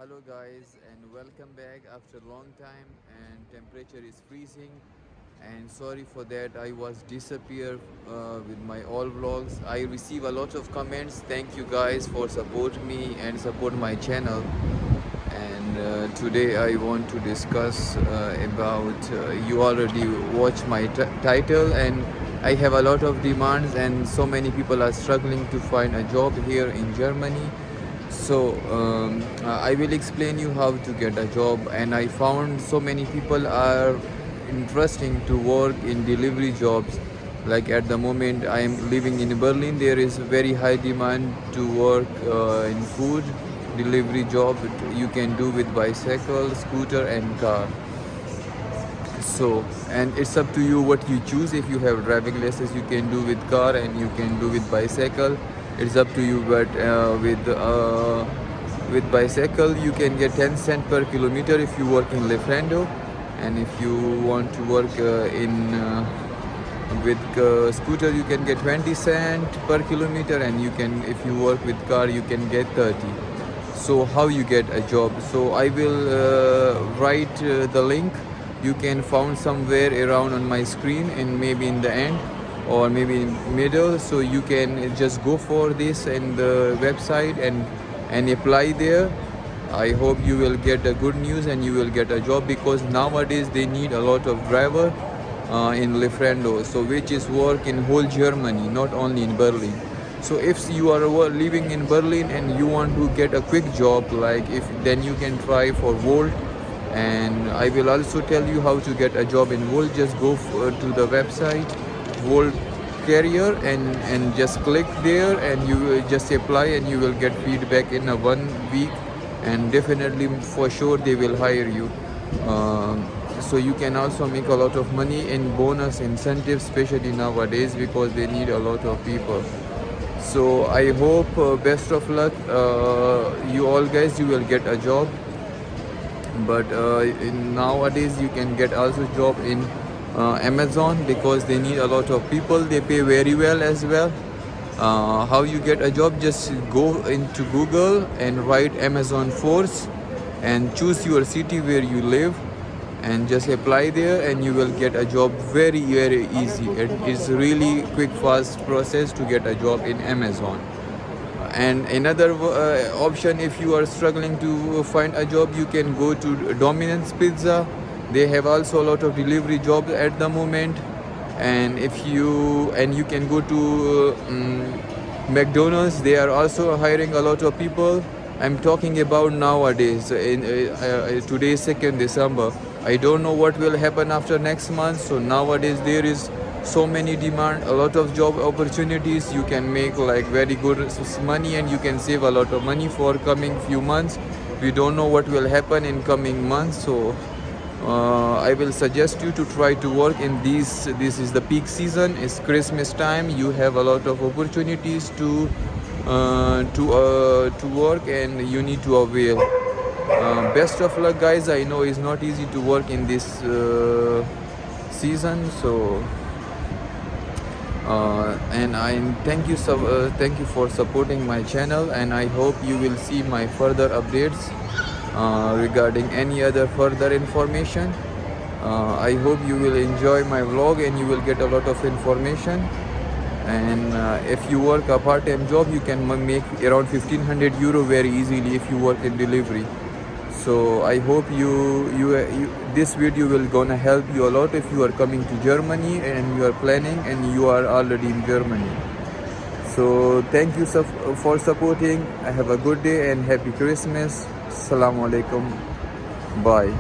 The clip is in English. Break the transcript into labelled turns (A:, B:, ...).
A: Hello guys, and welcome back after a long time, and temperature is freezing, and sorry for that. I was disappear with my all vlogs. I receive a lot of comments. Thank you guys for support me and support my channel. And today I want to discuss about you already watch my title, and I have a lot of demands, and so many people are struggling to find a job here in Germany. So I will explain you how to get a job, and I found so many people are interesting to work in delivery jobs. Like at the moment I am living in Berlin, there is very high demand to work in food delivery job. You can do with bicycle, scooter and car. So, and it's up to you what you choose. If you have driving lessons, you can do with car and you can do with bicycle. It's up to you. But with bicycle you can get 10 cent per kilometer if you work in Lieferando, and if you want to work with scooter you can get 20 cent per kilometer, and you can, if you work with car, you can get 30. So how you get a job? So I will write the link. You can found somewhere around on my screen, and maybe in the end or maybe in middle. So you can just go for this in the website and apply there. I hope you will get a good news and you will get a job, because nowadays they need a lot of driver in Lieferando, so which is work in whole Germany, not only in Berlin. So if you are living in Berlin and you want to get a quick job, like then you can try for Volt. And I will also tell you how to get a job in Volt. Just go to the website Volt Career and just click there, and you will just apply, and you will get feedback in a 1 week, and definitely for sure they will hire you. So you can also make a lot of money in bonus incentives, especially nowadays, because they need a lot of people. So I hope best of luck you all guys, you will get a job. But nowadays you can get also job in Amazon, because they need a lot of people. They pay very well as well. How you get a job? Just go into Google and write Amazon Force and choose your city where you live, and just apply there, and you will get a job very easy. It's really quick, fast process to get a job in Amazon. And another option, if you are struggling to find a job, you can go to Domino's Pizza. They have also a lot of delivery jobs at the moment. And you can go to McDonald's. They are also hiring a lot of people. I'm talking about nowadays. In today is 2nd December. I don't know what will happen after next month. So nowadays there is so many demand, a lot of job opportunities. You can make like very good money, and you can save a lot of money for coming few months. We don't know what will happen in coming months. So I will suggest you to try to work in these. This is the peak season, it's Christmas time. You have a lot of opportunities to work, and you need to avail. Best of luck guys. I know it's not easy to work in this season. So and I thank you for supporting my channel, and I hope you will see my further updates regarding any other further information. I hope you will enjoy my vlog and you will get a lot of information. And if you work a part-time job, you can make around 1500 euro very easily if you work in delivery. So I hope this video will gonna help you a lot if you are coming to Germany and you are planning and you are already in Germany. So thank you for supporting. Have a good day and happy Christmas. Assalamu alaikum. Bye.